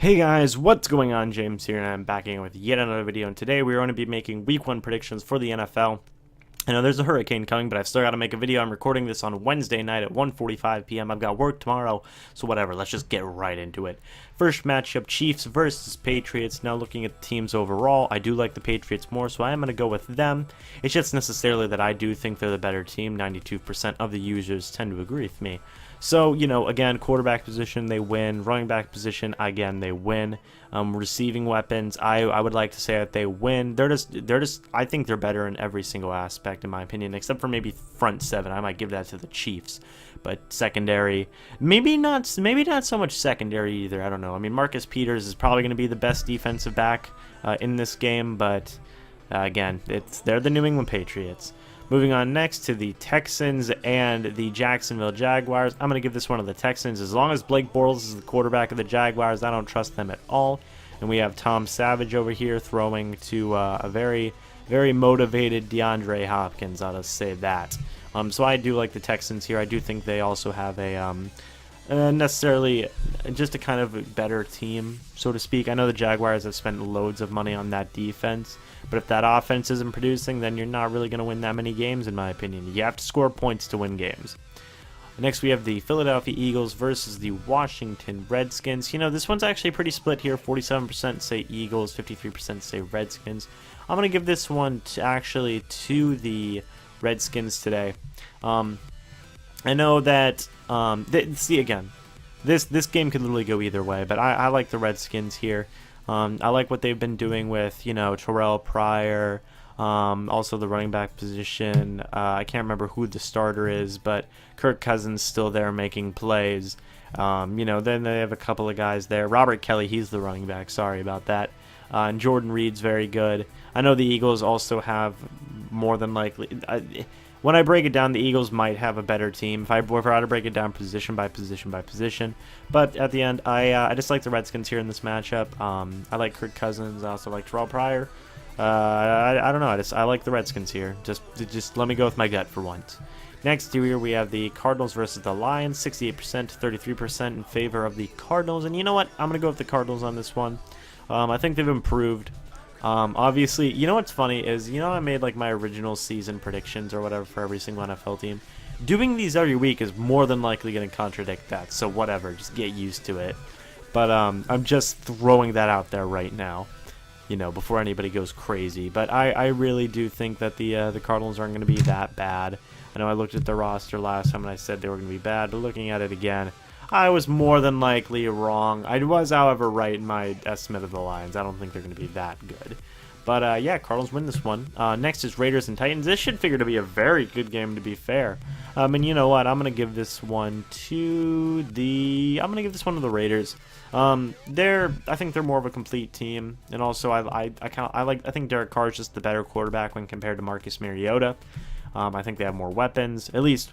Hey guys, what's going on? James here, and I'm back again with yet another video, and today we're going to be making Week 1 predictions for the NFL. I know there's a hurricane coming, but I've still got to make a video. I'm recording this on Wednesday night at 1:45 p.m. I've got work tomorrow, so whatever, let's just get right into it. First matchup, Chiefs versus Patriots. Now looking at the teams overall, I do like the Patriots more, so I am going to go with them. It's just necessarily that I do think they're the better team. 92% of the users tend to agree with me. So, again, quarterback position, they win. Running back position, again, they win. Receiving weapons, I would like to say that they win. I think they're better in every single aspect, in my opinion, except for maybe front seven. I might give that to the Chiefs. But secondary, maybe not so much secondary either. I don't know. I mean, Marcus Peters is probably going to be the best defensive back in this game, but again, they're the New England Patriots. Moving on next to the Texans and the Jacksonville Jaguars. I'm going to give this one to the Texans. As long as Blake Bortles is the quarterback of the Jaguars, I don't trust them at all. And we have Tom Savage over here throwing to a very, very motivated DeAndre Hopkins. I'll just say that. So I do like the Texans here. I do think they also have a necessarily just a kind of better team, so to speak. I know the Jaguars have spent loads of money on that defense, but if that offense isn't producing, then you're not really going to win that many games, in my opinion. You have to score points to win games. Next, we have the Philadelphia Eagles versus the Washington Redskins. This one's actually pretty split here. 47% say Eagles, 53% say Redskins. I'm going to give this one to the Redskins today. I know that, this game could literally go either way, but I like the Redskins here. I like what they've been doing with, Terrell Pryor, also the running back position. I can't remember who the starter is, but Kirk Cousins still there making plays. Then they have a couple of guys there. Robert Kelly, he's the running back. Sorry about that. And Jordan Reed's very good. I know the Eagles also have more than likely... when I break it down, the Eagles might have a better team if I were to break it down position by position by position. But at the end, I just like the Redskins here in this matchup. I like Kirk Cousins. I also like Terrell Pryor. I don't know. I like the Redskins here. Just let me go with my gut for once. Next here we have the Cardinals versus the Lions. 68% to 33% in favor of the Cardinals. And you know what? I'm going to go with the Cardinals on this one. I think they've improved. Obviously, what's funny is, I made like my original season predictions or whatever for every single NFL team. Doing these every week is more than likely going to contradict that, so whatever, just get used to it. But I'm just throwing that out there right now, before anybody goes crazy. But I really do think that the Cardinals aren't going to be that bad. I know I looked at the roster last time and I said they were going to be bad, but looking at it again, I was more than likely wrong. I was, however, right in my estimate of the Lions. I don't think they're going to be that good. But, yeah, Cardinals win this one. Next is Raiders and Titans. This should figure to be a very good game, to be fair. And you know what? I'm going to give this one to the Raiders. I think they're more of a complete team. And also, I think Derek Carr is just the better quarterback when compared to Marcus Mariota. I think they have more weapons, at least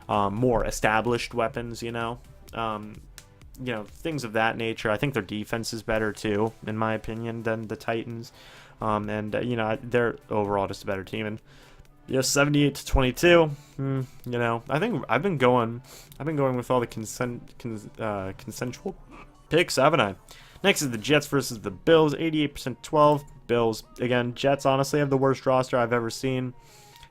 more established weapons, things of that nature. I think their defense is better too, in my opinion, than the Titans. They're overall just a better team. And 78 to 22. I think I've been going with all the consensual picks, haven't I? Next is the Jets versus the Bills. 88% 12. Bills again. Jets honestly have the worst roster I've ever seen.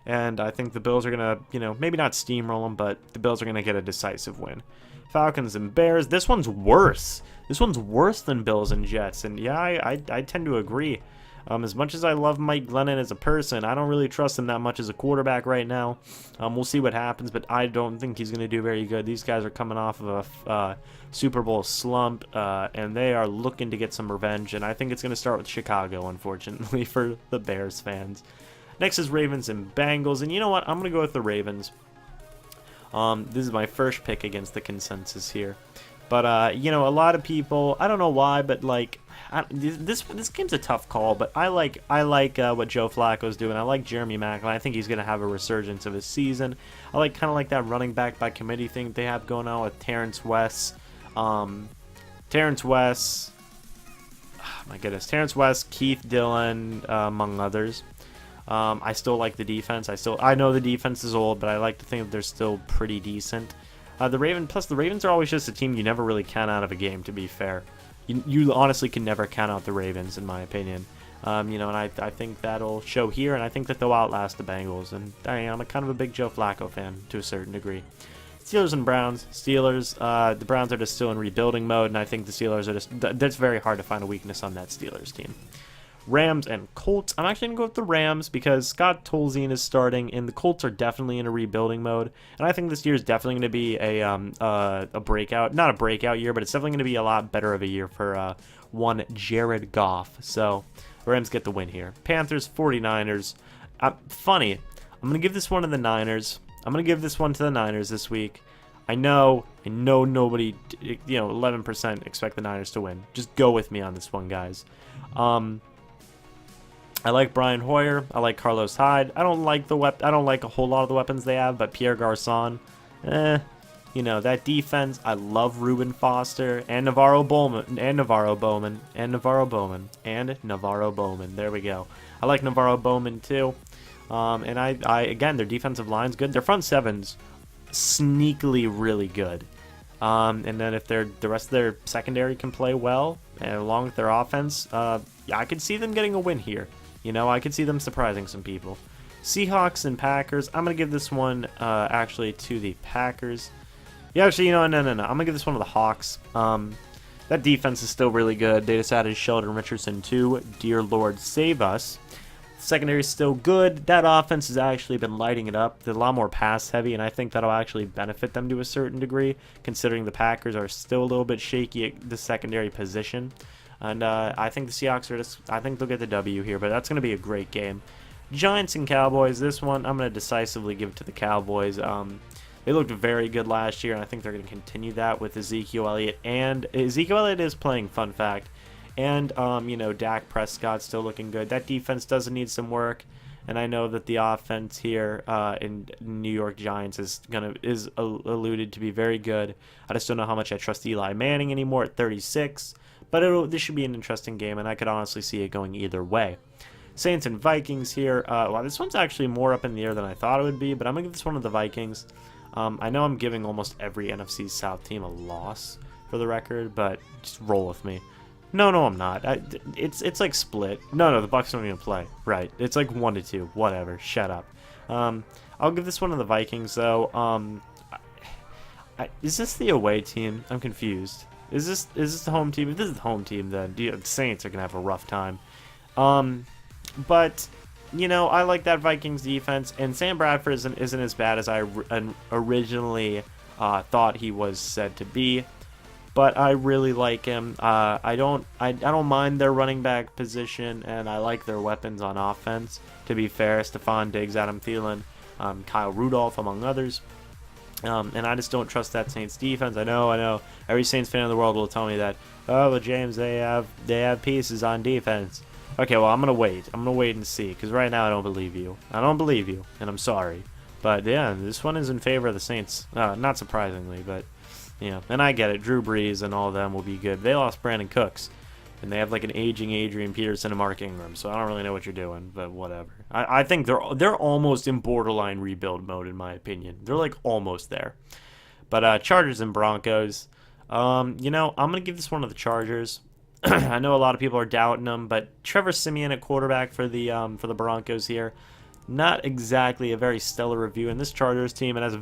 And I think the Bills are going to, maybe not steamroll them, but the Bills are going to get a decisive win. Falcons and Bears. This one's worse. This one's worse than Bills and Jets. And yeah, I tend to agree. As much as I love Mike Glennon as a person, I don't really trust him that much as a quarterback right now. We'll see what happens, but I don't think he's going to do very good. These guys are coming off of a Super Bowl slump, and they are looking to get some revenge. And I think it's going to start with Chicago, unfortunately, for the Bears fans. Next is Ravens and Bengals, and you know what? I'm going to go with the Ravens. This is my first pick against the consensus here. But, a lot of people, I don't know why, but, this game's a tough call, but I like what Joe Flacco's doing. I like Jeremy Maclin. I think he's going to have a resurgence of his season. I kind of like that running back by committee thing they have going on with Terrence West. Terrence West, Keith Dillon, among others. I still like the defense. I know the defense is old, but I like to think that they're still pretty decent. The Ravens are always just a team you never really count out of a game, to be fair. you honestly can never count out the Ravens, in my opinion. You know, and I think that'll show here, and I think that they'll outlast the Bengals. And I'm a kind of a big Joe Flacco fan to a certain degree. Steelers and Browns. Steelers, the Browns are just still in rebuilding mode, and I think the Steelers are just, that's very hard to find a weakness on that Steelers team. Rams and Colts. I'm actually going to go with the Rams because Scott Tolzien is starting, and the Colts are definitely in a rebuilding mode. And I think this year is definitely going to be a breakout, not a breakout year, but it's definitely going to be a lot better of a year for one Jared Goff. So Rams get the win here. Panthers, 49ers. Funny, I'm going to give this one to the Niners. I'm going to give this one to the Niners this week. I know nobody, 11% expect the Niners to win. Just go with me on this one, guys. I like Brian Hoyer. I like Carlos Hyde. I don't like I don't like a whole lot of the weapons they have, but Pierre Garçon, that defense. I love Reuben Foster and Navarro Bowman. There we go. I like Navarro Bowman too. And I again, their defensive line's good. Their front seven's sneakily really good. And then if the rest of their secondary can play well, and along with their offense, I could see them getting a win here. I could see them surprising some people. Seahawks and Packers. I'm going to give this one actually to the Packers. Yeah, actually, no. I'm going to give this one to the Hawks. That defense is still really good. They just added Sheldon Richardson too. Dear Lord, save us. Secondary is still good. That offense has actually been lighting it up. They're a lot more pass heavy, and I think that'll actually benefit them to a certain degree, considering the Packers are still a little bit shaky at the secondary position. And I think the Seahawks I think they'll get the W here, but that's going to be a great game. Giants and Cowboys. This one, I'm going to decisively give it to the Cowboys. They looked very good last year, and I think they're going to continue that with Ezekiel Elliott. And Ezekiel Elliott is playing, fun fact. And, Dak Prescott's still looking good. That defense does need some work. And I know that the offense here in New York Giants is alluded to be very good. I just don't know how much I trust Eli Manning anymore at 36. But this should be an interesting game, and I could honestly see it going either way. Saints and Vikings here. Wow, this one's actually more up in the air than I thought it would be, but I'm going to give this one to the Vikings. I know I'm giving almost every NFC South team a loss for the record, but just roll with me. No, I'm not. It's like split. No, the Bucs don't even play. Right. It's like 1-2. Whatever. Shut up. I'll give this one to the Vikings, though. Is this the away team? I'm confused. Is this the home team? If this is the home team, then the Saints are going to have a rough time. But, I like that Vikings defense, and Sam Bradford isn't as bad as I originally thought he was said to be. But I really like him. I don't mind their running back position, and I like their weapons on offense. To be fair, Stephon Diggs, Adam Thielen, Kyle Rudolph, among others. And I just don't trust that Saints defense. I know. Every Saints fan in the world will tell me that. Oh, well, James, they have pieces on defense. Okay, well, I'm gonna wait. I'm gonna wait and see, because right now I don't believe you. And I'm sorry. But yeah, this one is in favor of the Saints. Not surprisingly, but and I get it. Drew Brees and all of them will be good. They lost Brandon Cooks, and they have like an aging Adrian Peterson and Mark Ingram, so I don't really know what you're doing, but whatever. I think they're almost in borderline rebuild mode, in my opinion. They're like almost there. But Chargers and Broncos. I'm gonna give this one to the Chargers. I know a lot of people are doubting them, but Trevor Siemian at quarterback for the Broncos here. Not exactly a very stellar review in this Chargers team. It has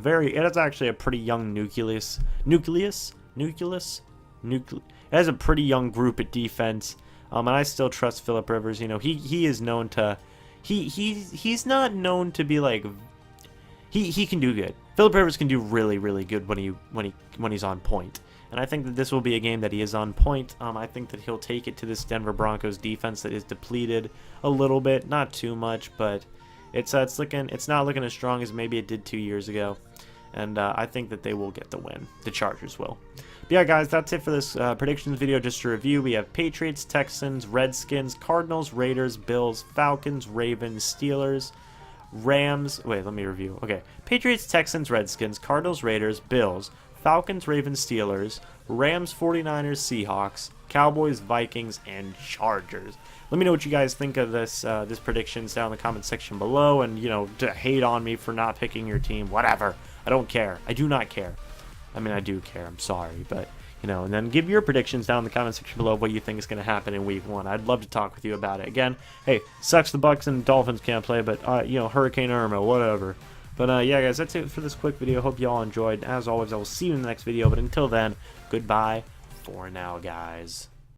actually a pretty young nucleus. It has a pretty young group at defense, and I still trust Phillip Rivers. He is known to, he's not known to be like, he can do good. Phillip Rivers can do really, really good when he's on point, and I think that this will be a game that he is on point. I think that he'll take it to this Denver Broncos defense that is depleted a little bit, not too much, but it's not looking as strong as maybe it did 2 years ago. And I think that they will get the win. The Chargers will. But yeah, guys, that's it for this predictions video. Just to review, we have Patriots, Texans, Redskins, Cardinals, Raiders, Bills, Falcons, Ravens, Steelers, Rams. Wait, let me review. Okay. Patriots, Texans, Redskins, Cardinals, Raiders, Bills, Falcons, Ravens, Steelers, Rams, 49ers, Seahawks, Cowboys, Vikings, and Chargers. Let me know what you guys think of this predictions down in the comment section below, and to hate on me for not picking your team, whatever. I don't care. I do not care. I mean, I do care. I'm sorry, but You know, and then give your predictions down in the comment section below of what you think is going to happen in Week 1. I'd love to talk with you about it. Again, hey, sucks the Bucs and Dolphins can't play, but, you know, Hurricane Irma, whatever. But, yeah, guys, that's it for this quick video. Hope you all enjoyed. As always, I will see you in the next video. But until then, goodbye for now, guys.